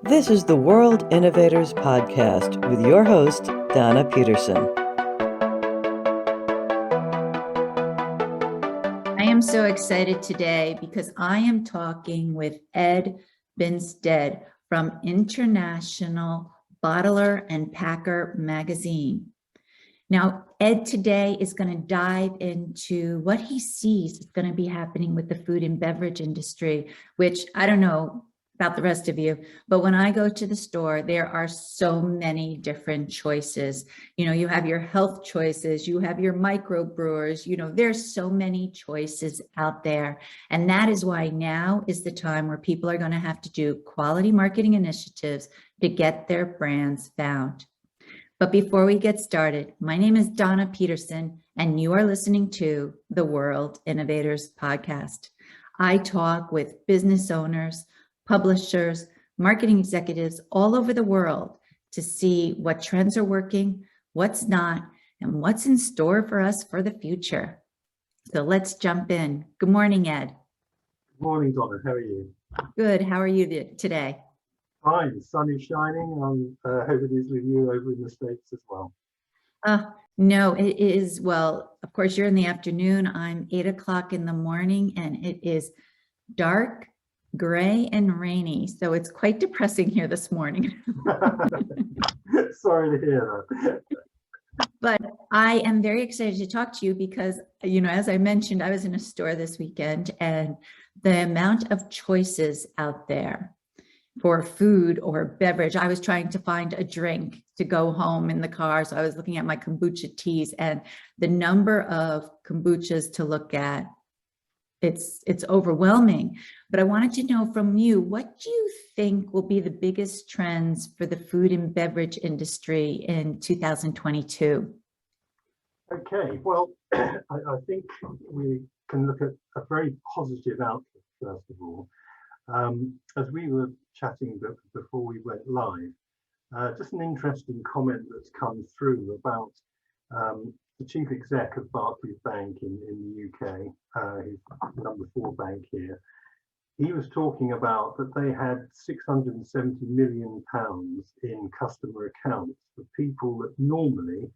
This is the World Innovators Podcast with your host, Donna Peterson. I am so excited today because I am talking with Ed Binsted from International Bottler and Packer magazine. Now, Ed today is going to dive into what he sees is going to be happening with the food and beverage industry, which I don't know about the rest of you, but when I go to the store, there are so many different choices. You know, you have your health choices, you have your microbrewers, there's so many choices out there. And that is why now is the time where people are going to have to do quality marketing initiatives to get their brands found. But before we get started, my name is Donna Peterson, and you are listening to the World Innovators Podcast. I talk with business owners, publishers, marketing executives all over the world to see what trends are working, what's not, and what's in store for us for the future. So let's jump in. Good morning, Ed. Good morning, Donna. How are you? Good. How are you today? Fine. The sun is shining. I hope it is with you over in the States as well. No, it is. Well, of course, you're in the afternoon. I'm 8 o'clock in the morning, and it is dark, gray, and rainy. So it's quite depressing here this morning. Sorry to hear that. But I am very excited to talk to you because, as I mentioned, I was in a store this weekend, and the amount of choices out there for food or beverage. I was trying to find a drink to go home in the car. So I was looking at my kombucha teas, and the number of kombuchas to look at, it's overwhelming. But I wanted to know from you, what do you think will be the biggest trends for the food and beverage industry in 2022? Okay, well, I think we can look at a very positive outlook, first of all. As we were chatting before we went live, just an interesting comment that's come through about the chief exec of Barclays Bank in the UK, who's number 4 bank here. He was talking about that they had £670 million in customer accounts for people that normally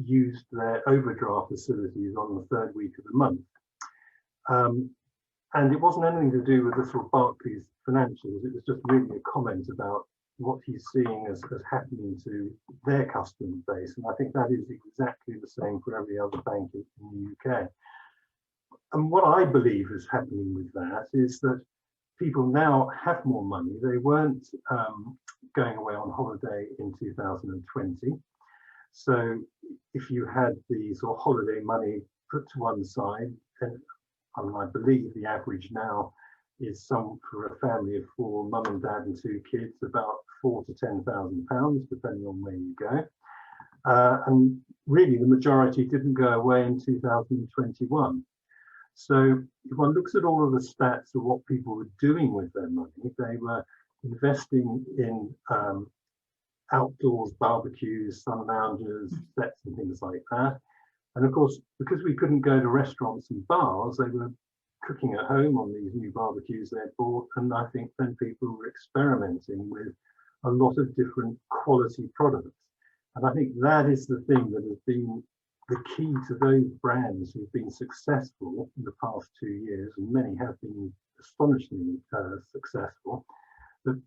used their overdraft facilities on the 3rd week of the month. And it wasn't anything to do with the sort of Barclays financials. It was just really a comment about what he's seeing as happening to their customer base. And I think that is exactly the same for every other bank in the UK. And what I believe is happening with that is that people now have more money. They weren't going away on holiday in 2020. So if you had the sort of holiday money put to one side, and I believe the average now is some for a family of 4, mum and dad and 2 kids, about £4,000 to £10,000, depending on where you go. And really, the majority didn't go away in 2021. So if one looks at all of the stats of what people were doing with their money, they were investing in outdoors barbecues, sun lounges, sets and things like that. And of course, because we couldn't go to restaurants and bars, they were cooking at home on these new barbecues they'd bought. And I think then people were experimenting with a lot of different quality products. And I think that is the thing that has been the key to those brands who've been successful in the past 2 years, and many have been astonishingly successful, that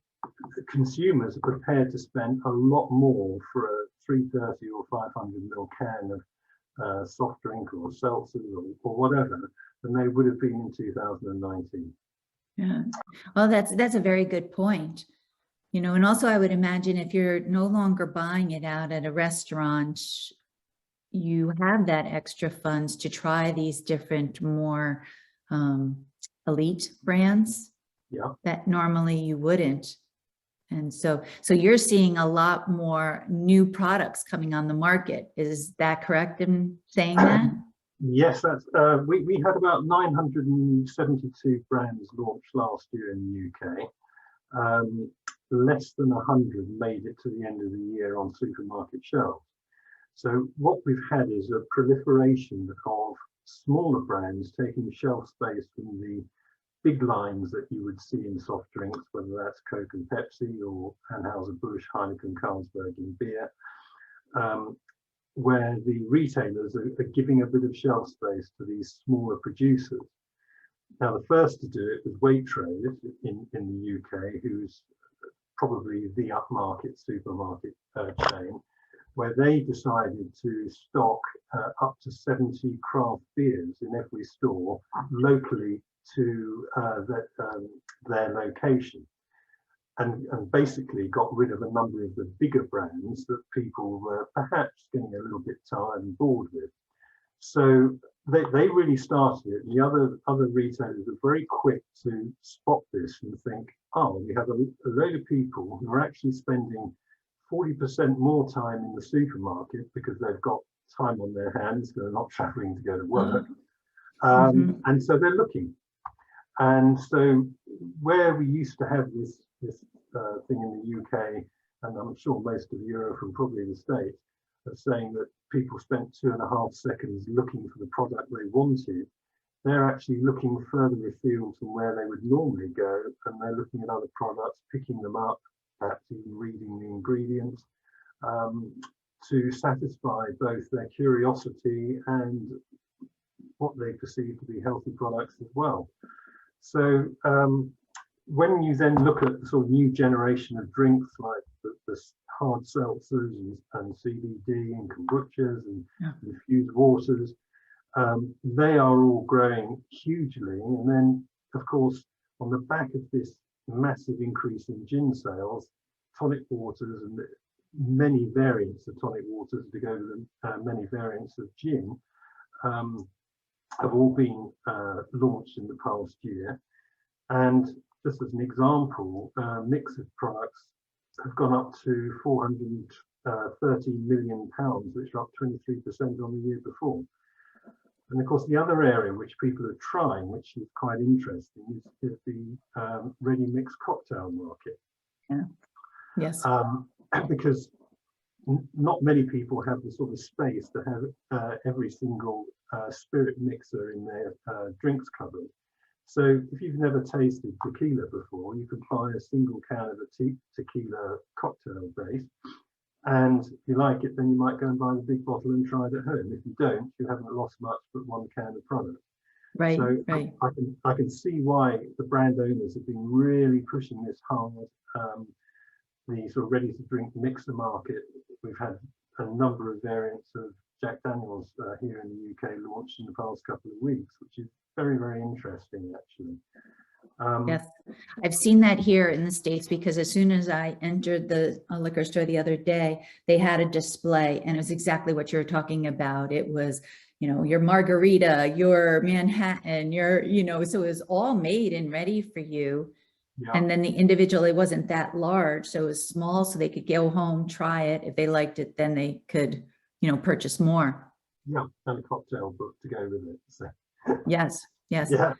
consumers are prepared to spend a lot more for a 330 or 500ml can of soft drink or seltzers or whatever than they would have been in 2019. Yeah, well, that's a very good point. And also I would imagine if you're no longer buying it out at a restaurant, you have that extra funds to try these different, more elite brands that normally you wouldn't. And so you're seeing a lot more new products coming on the market. Is that correct in saying that? Yes, that's we had about 972 brands launched last year in the UK. Less than 100 made it to the end of the year on supermarket shelves. So what we've had is a proliferation of smaller brands taking shelf space from the big lines that you would see in soft drinks, whether that's Coke and Pepsi or Anheuser-Busch, Heineken, Carlsberg in beer, where the retailers are giving a bit of shelf space to these smaller producers. Now, the first to do it was Waitrose in the UK, who's probably the upmarket supermarket chain, where they decided to stock up to 70 craft beers in every store locally to their location, and basically got rid of a number of the bigger brands that people were perhaps getting a little bit tired and bored with. So they really started it. The other retailers were very quick to spot this and think, oh, we have a load of people who are actually spending 40% more time in the supermarket because they've got time on their hands, they're not traveling to go to work. And so they're looking. And so where we used to have this thing in the UK, and I'm sure most of Europe and probably the States, of saying that people spent 2.5 seconds looking for the product they wanted, they're actually looking further afield from where they would normally go, and they're looking at other products, picking them up, perhaps even reading the ingredients, to satisfy both their curiosity and what they perceive to be healthy products as well. So when you then look at the sort of new generation of drinks like the hard seltzers and CBD and kombuchas and infused waters, they are all growing hugely. And then, of course, on the back of this massive increase in gin sales, tonic waters and many variants of tonic waters to go with many variants of gin have all been launched in the past year. And just as an example, mix of products have gone up to £430 million, which are up 23% on the year before. And of course, the other area which people are trying, which is quite interesting, is the ready-mix cocktail market. Yeah. Yes. Because not many people have the sort of space to have every single spirit mixer in their drinks cupboard. So if you've never tasted tequila before, you can buy a single can of a tequila cocktail base. And if you like it, then you might go and buy the big bottle and try it at home. If you don't, you haven't lost much but one can of product. Right. So right. I can see why the brand owners have been really pushing this hard. The sort of ready-to-drink mixer market, we've had a number of variants of Jack Daniel's here in the UK launched in the past couple of weeks, which is very, very interesting, actually. Yes, I've seen that here in the States, because as soon as I entered the liquor store the other day, they had a display, and it was exactly what you're talking about. It was, your margarita, your Manhattan, so it was all made and ready for you. Yeah. And then the individual, it wasn't that large, so it was small, so they could go home, try it. If they liked it, then they could, purchase more. Yeah, and a cocktail book to go with it. So. Yes. Yeah.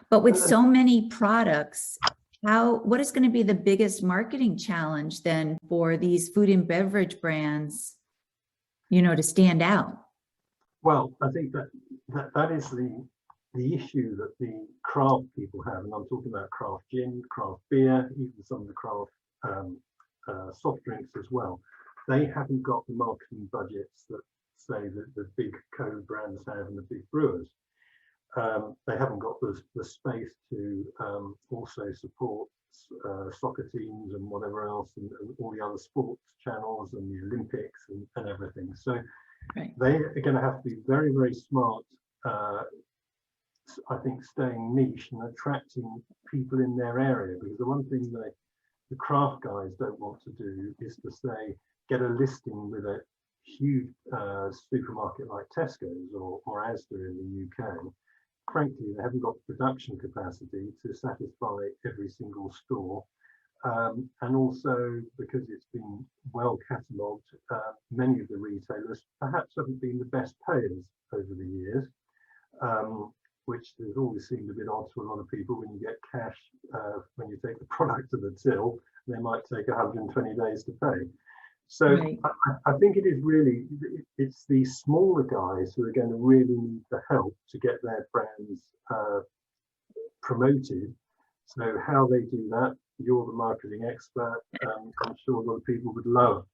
But with so many products, what is going to be the biggest marketing challenge then for these food and beverage brands, to stand out? Well, I think that is the issue that the craft people have, and I'm talking about craft gin, craft beer, even some of the craft soft drinks as well. They haven't got the marketing budgets that, say, the big co-brands have and the big brewers. They haven't got the space to also support soccer teams and whatever else, and all the other sports channels and the Olympics and everything. So they are going to have to be very, very smart, I think, staying niche and attracting people in their area, because the one thing the craft guys don't want to do is to say, get a listing with a huge supermarket like Tesco's or Asda in the UK. Frankly, they haven't got the production capacity to satisfy every single store. And also because it's been well catalogued, many of the retailers perhaps haven't been the best payers over the years, which has always seemed a bit odd to a lot of people. When you get cash, when you take the product to the till, they might take 120 days to pay. So I think it is really, it's the smaller guys who are going to really need the help to get their brands promoted. So how they do that, you're the marketing expert. I'm sure a lot of people would love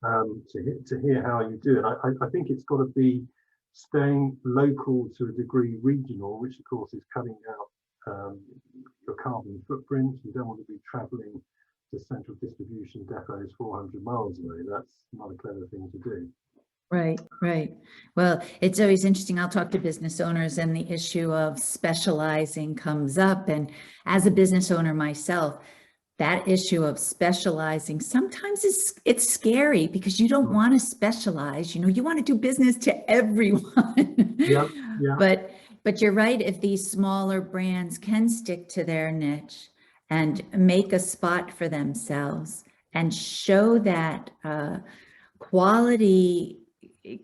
to hear how you do it. I think it's got to be staying local to a degree, regional, which of course is cutting out your carbon footprint. You don't want to be travelling to central distribution depots 400 miles away. That's not a clever thing to do. Right, right. Well, it's always interesting. I'll talk to business owners and the issue of specializing comes up. And as a business owner myself, that issue of specializing sometimes it's scary because you don't want to specialize, you want to do business to everyone. Yeah. But you're right, if these smaller brands can stick to their niche and make a spot for themselves and show that quality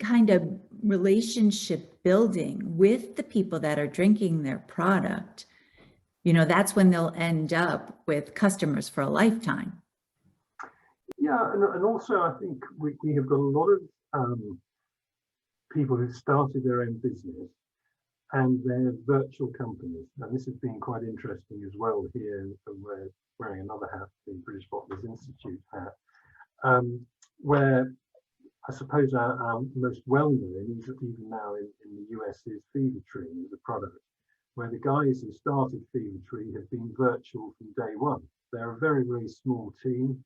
kind of relationship building with the people that are drinking their product, that's when they'll end up with customers for a lifetime. Yeah, and also I think we have got a lot of people who started their own business and they're virtual companies. And this has been quite interesting as well here. We're wearing another hat, the British Bottlers Institute hat, where I suppose our most well-known, even now in the US, is Fever-Tree as a product, where the guys who started Fever-Tree have been virtual from day one. They're a very, very small team.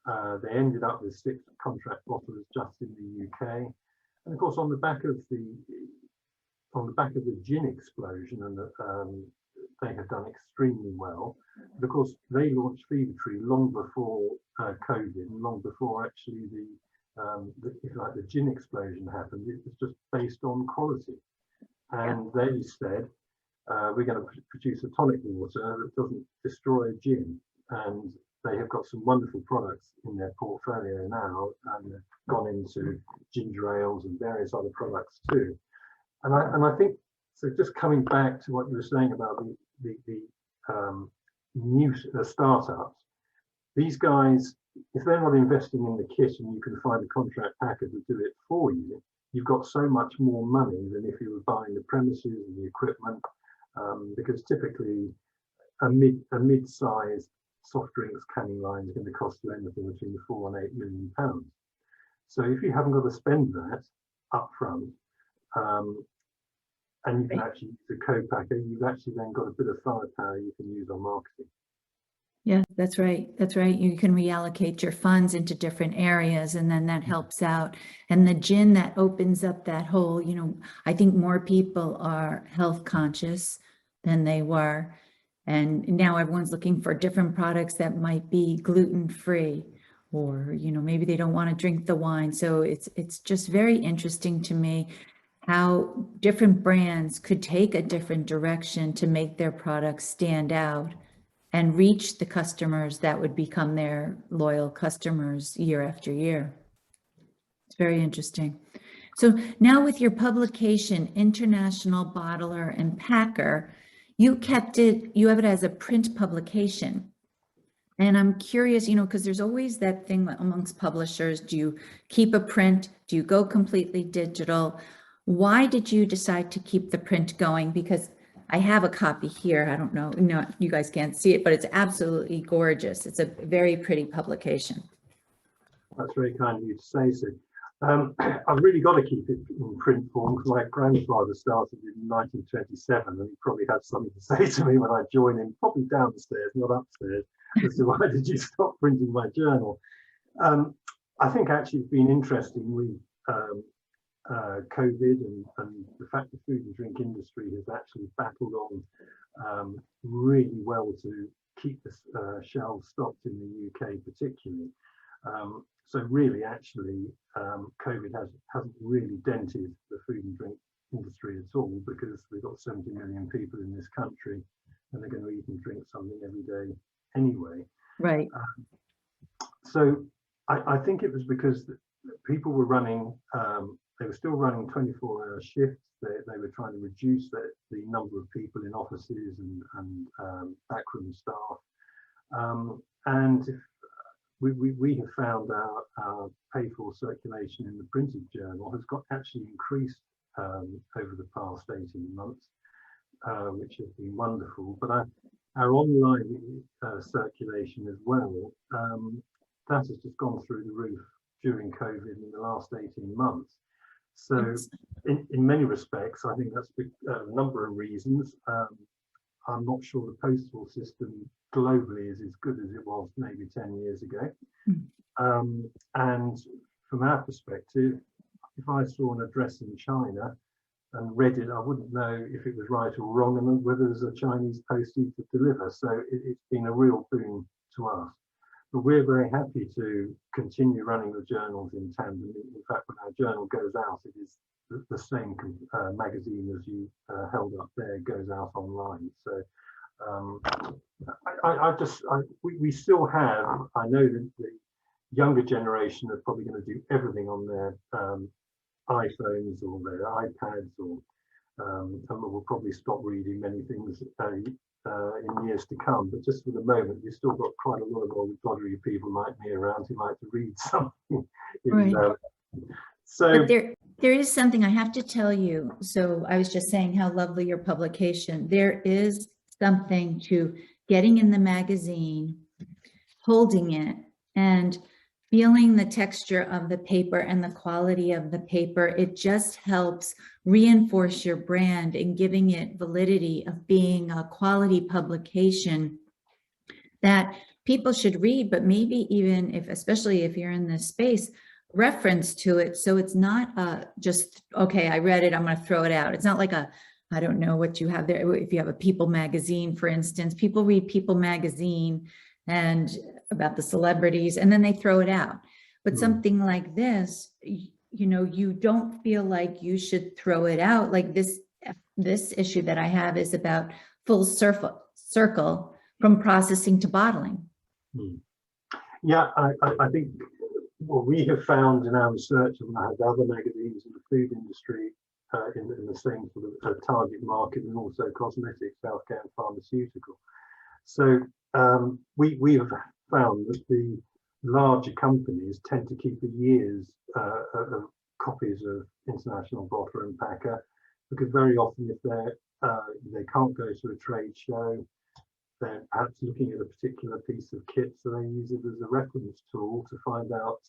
They ended up with 6 contract bottlers just in the UK. And of course, on the back of the gin explosion, and they have done extremely well. But of course, they launched Fever-Tree long before COVID, and long before actually the gin explosion happened. It was just based on quality, and they said we're going to produce a tonic water that doesn't destroy gin, and they have got some wonderful products in their portfolio now, and they've gone into ginger ales and various other products too. And I think so. Just coming back to what you were saying about the new startups, these guys, if they're not investing in the kit and you can find a contract packer to do it for you, you've got so much more money than if you were buying the premises and the equipment, because typically a mid-sized soft drinks canning line is going to cost you anything between £4 and £8 million. So if you haven't got to spend that up front, and you can actually use a co-packer, you've actually then got a bit of firepower you can use on marketing. Yeah, that's right. That's right. You can reallocate your funds into different areas, and then that helps out. And the gin, that opens up that whole, I think more people are health conscious than they were. And now everyone's looking for different products that might be gluten-free, or, maybe they don't want to drink the wine. So it's just very interesting to me how different brands could take a different direction to make their products stand out and reach the customers that would become their loyal customers year after year. It's very interesting. So now with your publication, International Bottler and Packer, you have it as a print publication. And I'm curious, because there's always that thing amongst publishers, do you keep a print? Do you go completely digital? Why did you decide to keep the print going? Because I have a copy here. I don't know, you guys can't see it, but it's absolutely gorgeous. It's a very pretty publication. That's very kind of you to say so. I've really got to keep it in print form because my grandfather started in 1927, and he probably had something to say to me when I joined him, probably downstairs, not upstairs, as to why did you stop printing my journal? I think actually it's been interesting with COVID and the fact the food and drink industry has actually battled on really well to keep the shelves stocked in the UK particularly. So really, actually, COVID hasn't really dented the food and drink industry at all, because we've got 70 million people in this country, and they're going to eat and drink something every day anyway. Right. So I think it was because people were running, they were still running 24-hour shifts. They were trying to reduce the number of people in offices and backroom staff. And if we have found our pay for circulation in the printed journal has got actually increased over the past 18 months. which has been wonderful. But our online circulation as well, that has just gone through the roof during COVID in the last 18 months. So in many respects, I think that's a number of reasons. I'm not sure the postal system globally is as good as it was maybe 10 years ago. And from our perspective, if I saw an address in China and read it, I wouldn't know if it was right or wrong and whether there's a Chinese postie to deliver. So it's been a real boon to us. But we're very happy to continue running the journals in tandem. In fact, when our journal goes out, it is the same magazine as you held up there goes out online. So we still have, I know that the younger generation are probably going to do everything on their iPhones or their iPads, or and we'll probably stop reading many things in years to come. But just for the moment, we've still got quite a lot of old doddery people like me around who like to read something. But there is something I have to tell you. So I was just saying how lovely your publication. There is something to getting in the magazine, holding it, and feeling the texture of the paper and the quality of the paper. It just helps reinforce your brand and giving it validity of being a quality publication that people should read, but maybe even especially if you're in this space, reference to it. So it's not just, okay, I read it, I'm going to throw it out. It's not like I don't know what you have there. If you have a People magazine, for instance, people read People magazine and about the celebrities, and then they throw it out. But something like this, you don't feel like you should throw it out. Like this issue that I have is about full circle from processing to bottling. Yeah, I think what we have found in our research, and I had other magazines in the food industry in the same sort of target market, and also cosmetics, healthcare, and pharmaceutical. So we have found that the larger companies tend to keep a year's of copies of International Bottler and Packer, because very often if they can't go to a trade show, they're perhaps looking at a particular piece of kit, so they use it as a reference tool to find out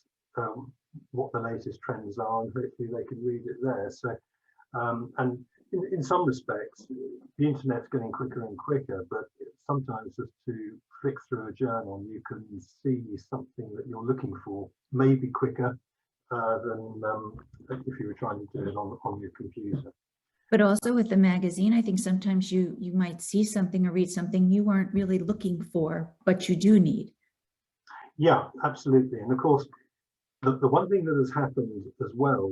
what the latest trends are, and hopefully they can read it there. So, and in some respects, the internet's getting quicker and quicker, but sometimes just to flick through a journal, you can see something that you're looking for, maybe quicker than if you were trying to do it on your computer. But also with the magazine, I think sometimes you might see something or read something you weren't really looking for, but you do need. Yeah, absolutely. And of course, the one thing that has happened as well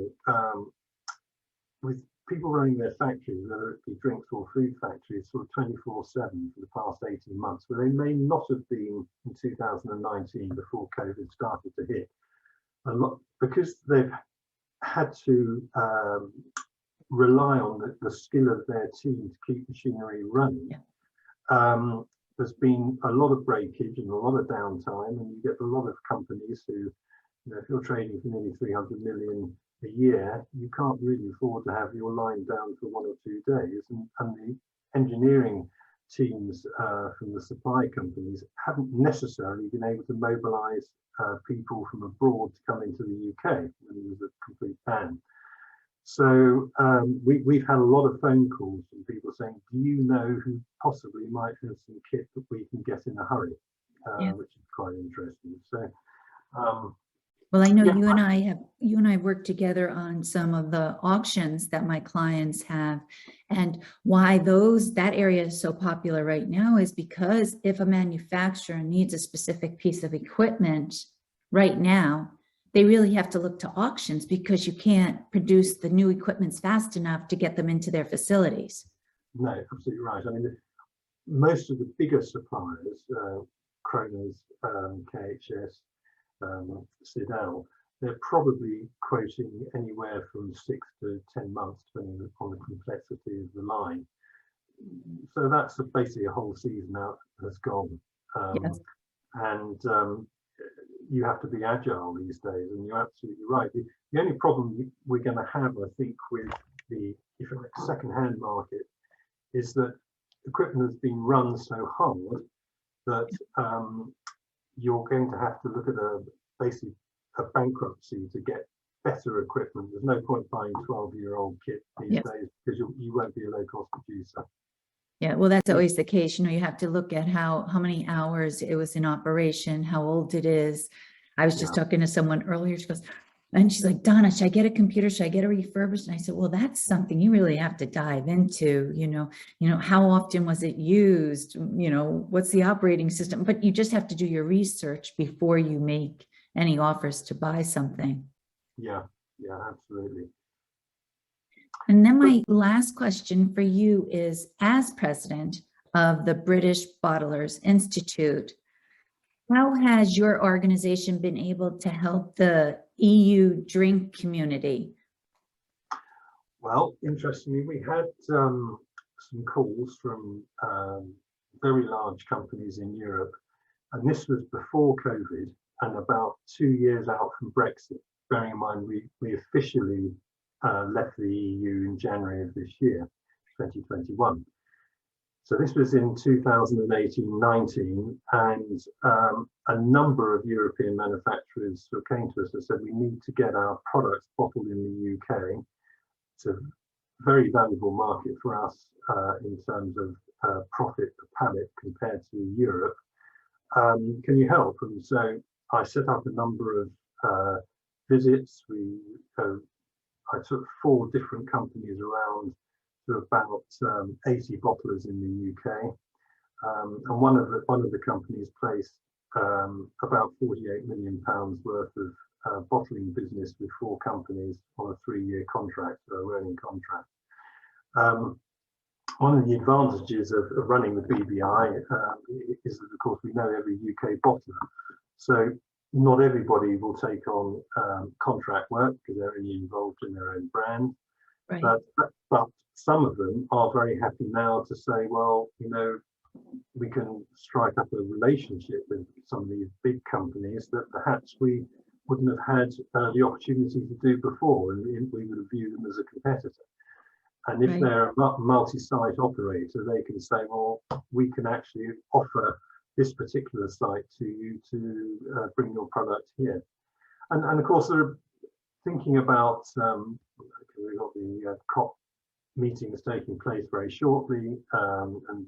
with people running their factories, whether it be drinks or food factories, sort of 24/7 for the past 18 months, where they may not have been in 2019 before COVID started to hit. A lot, because they've had to rely on the skill of their team to keep machinery running. There's been a lot of breakage and a lot of downtime, and you get a lot of companies who, if you're trading for nearly 300 million a year, you can't really afford to have your line down for 1 or 2 days. And the engineering teams from the supply companies haven't necessarily been able to mobilize people from abroad to come into the UK when there was a complete ban. So we've had a lot of phone calls from people saying, do you know who possibly might have some kit that we can get in a hurry, which is quite interesting. So well, I know you and I worked together on some of the auctions that my clients have, and why that area is so popular right now is because if a manufacturer needs a specific piece of equipment right now, they really have to look to auctions, because you can't produce the new equipments fast enough to get them into their facilities. No, absolutely right. I mean, most of the bigger suppliers, Kronos, KHS, Sidel, they're probably quoting anywhere from 6 to 10 months, depending on the complexity of the line. So that's basically a whole season out has gone. Yes. And you have to be agile these days, and you're absolutely right. The only problem we're going to have, I think, with the second-hand market is that equipment has been run so hard that you're going to have to look at basically a bankruptcy to get better equipment. There's no point buying 12-year-old kit these days because you won't be a low-cost producer. Yeah, well, that's always the case. You have to look at how many hours it was in operation, how old it is. I was just talking to someone earlier. She goes, and she's like, Donna, should I get a computer? Should I get a refurbished? And I said, well, that's something you really have to dive into. How often was it used? What's the operating system? But you just have to do your research before you make any offers to buy something. Yeah, absolutely. And then my last question for you is, as president of the British Bottlers Institute, how has your organization been able to help the EU drink community? Well, interestingly, we had some calls from very large companies in Europe, and this was before COVID and about 2 years out from Brexit. Bearing in mind, we officially left the EU in January of this year, 2021. So this was in 2018-19, and a number of European manufacturers sort of came to us and said, we need to get our products bottled in the UK. It's a very valuable market for us in terms of profit per pallet compared to Europe. Can you help? And so I set up a number of visits. I took 4 different companies around to about 80 bottlers in the UK, and one of the companies placed about £48 million worth of bottling business with 4 companies on a 3-year contract, so a rolling contract. One of the advantages of running the BBI is that, of course, we know every UK bottler, so not everybody will take on contract work because they're only involved in their own brand. Right. But some of them are very happy now to say, well, we can strike up a relationship with some of these big companies that perhaps we wouldn't have had the opportunity to do before, and we would view them as a competitor. And if they're a multi-site operator, they can say, well, we can actually offer this particular site to you to bring your product here. And of course, they're thinking about, we've got the COP meetings taking place very shortly, and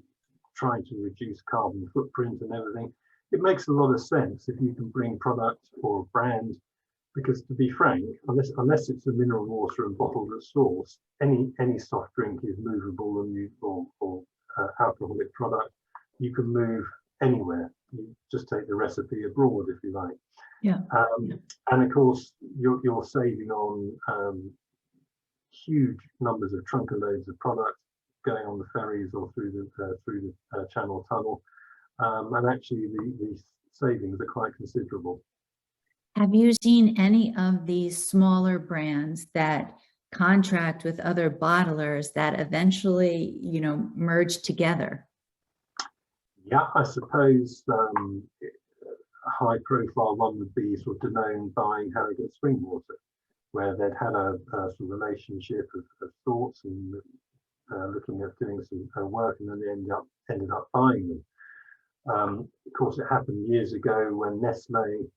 trying to reduce carbon footprint and everything. It makes a lot of sense if you can bring product or a brand, because to be frank, unless it's a mineral water and bottled at source, any soft drink is movable, and or alcoholic product, you can move anywhere. You just take the recipe abroad if you like. And of course, you're saving on huge numbers of trunker loads of product going on the ferries or through the Channel Tunnel, and actually the savings are quite considerable. Have you seen any of these smaller brands that contract with other bottlers that eventually, merge together? Yeah, I suppose a high profile one would be sort of Danone buying Harrogate Spring Water, where they'd had a sort of relationship of thoughts and looking at doing some work, and then they ended up buying them. Of course, it happened years ago when Nestle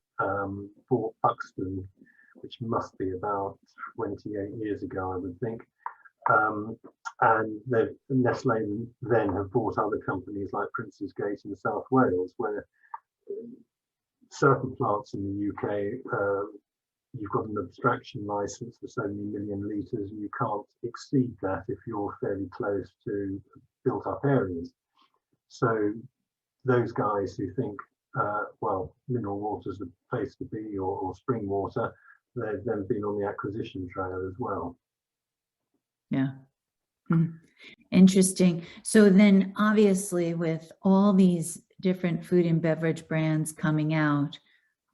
bought Buxton, which must be about 28 years ago, I would think. And Nestle then have bought other companies like Prince's Gate in South Wales, where certain plants in the UK, you've got an abstraction license for so many million litres, and you can't exceed that if you're fairly close to built up areas. So those guys who think, well, mineral water is the place to be, or spring water, they've then been on the acquisition trail as well. Yeah. Interesting. So then obviously with all these different food and beverage brands coming out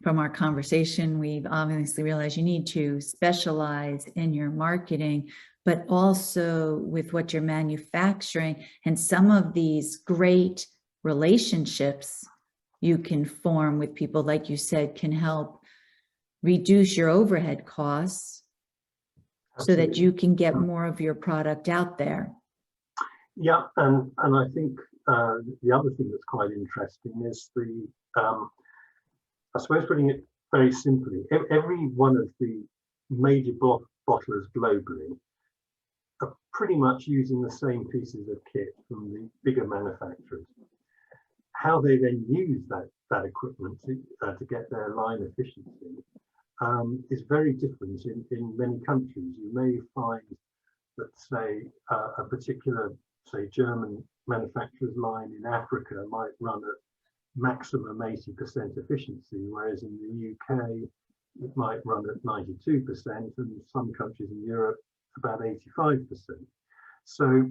from our conversation, we've obviously realized you need to specialize in your marketing, but also with what you're manufacturing, and some of these great relationships you can form with people, like you said, can help reduce your overhead costs. Absolutely. So that you can get more of your product out there. Yeah, and I think the other thing that's quite interesting is I suppose putting it very simply, every one of the major bottlers globally are pretty much using the same pieces of kit from the bigger manufacturers. How they then use that equipment to get their line efficiency is very different in many countries. You may find that, say, a particular, say, German manufacturer's line in Africa might run at maximum 80% efficiency, whereas in the UK it might run at 92%, and some countries in Europe about 85%. So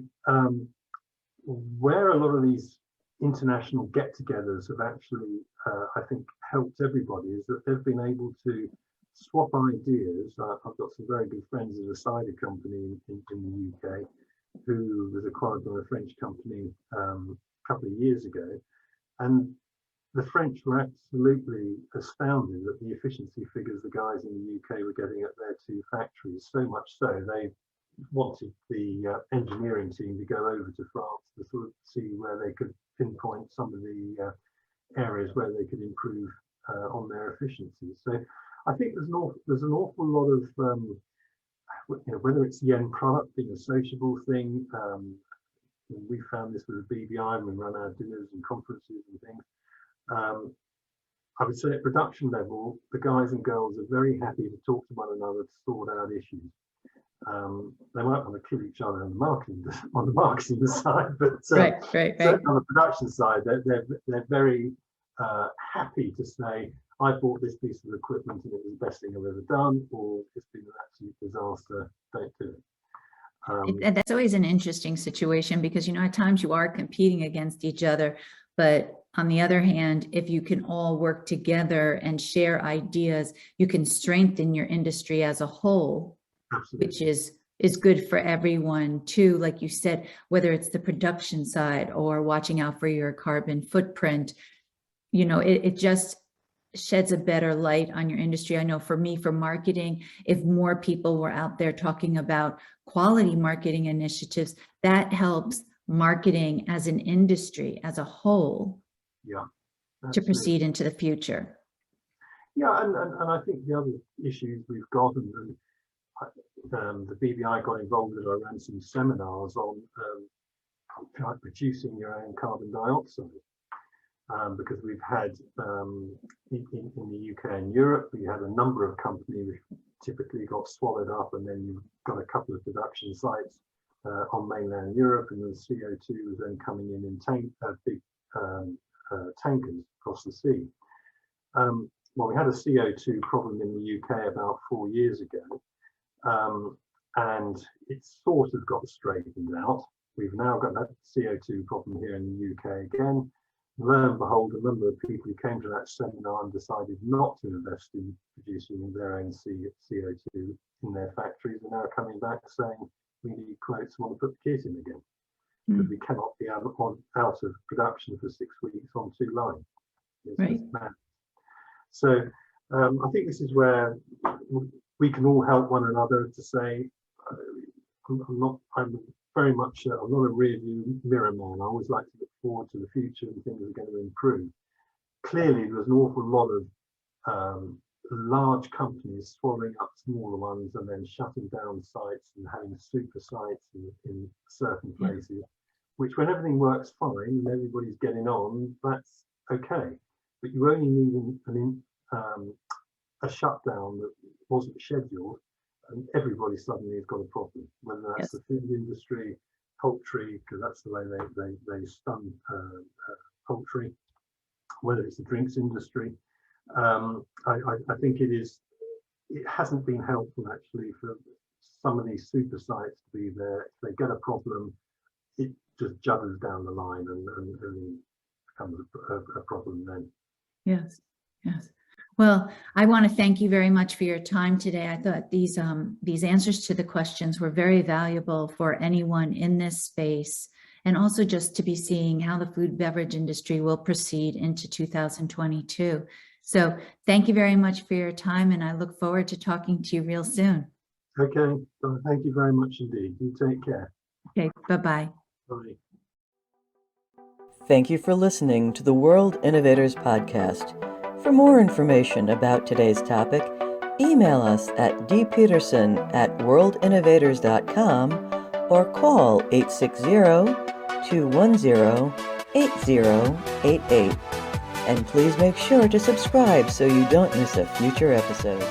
where a lot of these international get-togethers have actually, I think, helped everybody is that they've been able to swap ideas. I've got some very good friends at a cider company in the UK who was acquired by a French company a couple of years ago. And the French were absolutely astounded at the efficiency figures the guys in the UK were getting at their two factories, so much so they wanted the engineering team to go over to France to sort of see where they could pinpoint some of the areas where they could improve on their efficiency. So I think there's an awful lot of, whether it's the end product being a sociable thing, we found this with the BBI and we run our dinners and conferences and things. I would say at production level, the guys and girls are very happy to talk to one another to sort out issues. They might want to kill each other on the marketing side, but Right. on the production side, they're very happy to say, I bought this piece of equipment and it was the best thing I've ever done, or it's been an absolute disaster, don't do it. And that's always an interesting situation because, at times you are competing against each other, but on the other hand, if you can all work together and share ideas, you can strengthen your industry as a whole. Absolutely. Which is good for everyone too. Like you said, whether it's the production side or watching out for your carbon footprint, it just sheds a better light on your industry. I know for me, for marketing, if more people were out there talking about quality marketing initiatives, that helps marketing as an industry as a whole. Yeah, to proceed into the future. Yeah, and I think the other issues we've got, and the BBI got involved and I ran some seminars on reducing your own carbon dioxide, because we've had in the UK and Europe, we had a number of companies which typically got swallowed up, and then you've got a couple of production sites on mainland Europe, and the CO2 was then coming in big tankers across the sea. Well, we had a CO2 problem in the UK about 4 years ago, and it's sort of got straightened out. We've now got that CO2 problem here in the UK again. Lo and behold, a number of people who came to that seminar and decided not to invest in producing their own CO2 in their factories are now coming back saying we need quotes, want to put the kit in again. Because we cannot be out of production for 6 weeks on 2 lines. It's right. Mad. So I think this is where we can all help one another to say, I'm very much, I'm not a rear view mirror man. I always like to look forward to the future and things are going to improve. Clearly, there's an awful lot of large companies swallowing up smaller ones and then shutting down sites and having super sites in certain places, which when everything works fine and everybody's getting on, that's okay. But you only need a shutdown that wasn't scheduled and everybody suddenly has got a problem, whether that's the food industry, poultry, because that's the way they stun poultry, whether it's the drinks industry. I think it hasn't been helpful actually for some of these super sites to be there. If they get a problem, it just judders down the line and becomes a problem then. Yes. Well, I want to thank you very much for your time today. I thought these answers to the questions were very valuable for anyone in this space, and also just to be seeing how the food beverage industry will proceed into 2022. So thank you very much for your time, and I look forward to talking to you real soon. Okay, well, thank you very much indeed. You take care. Okay, bye-bye. Bye. Thank you for listening to the World Innovators Podcast. For more information about today's topic, email us at dpeterson@worldinnovators.com or call 860-210-8088. And please make sure to subscribe so you don't miss a future episode.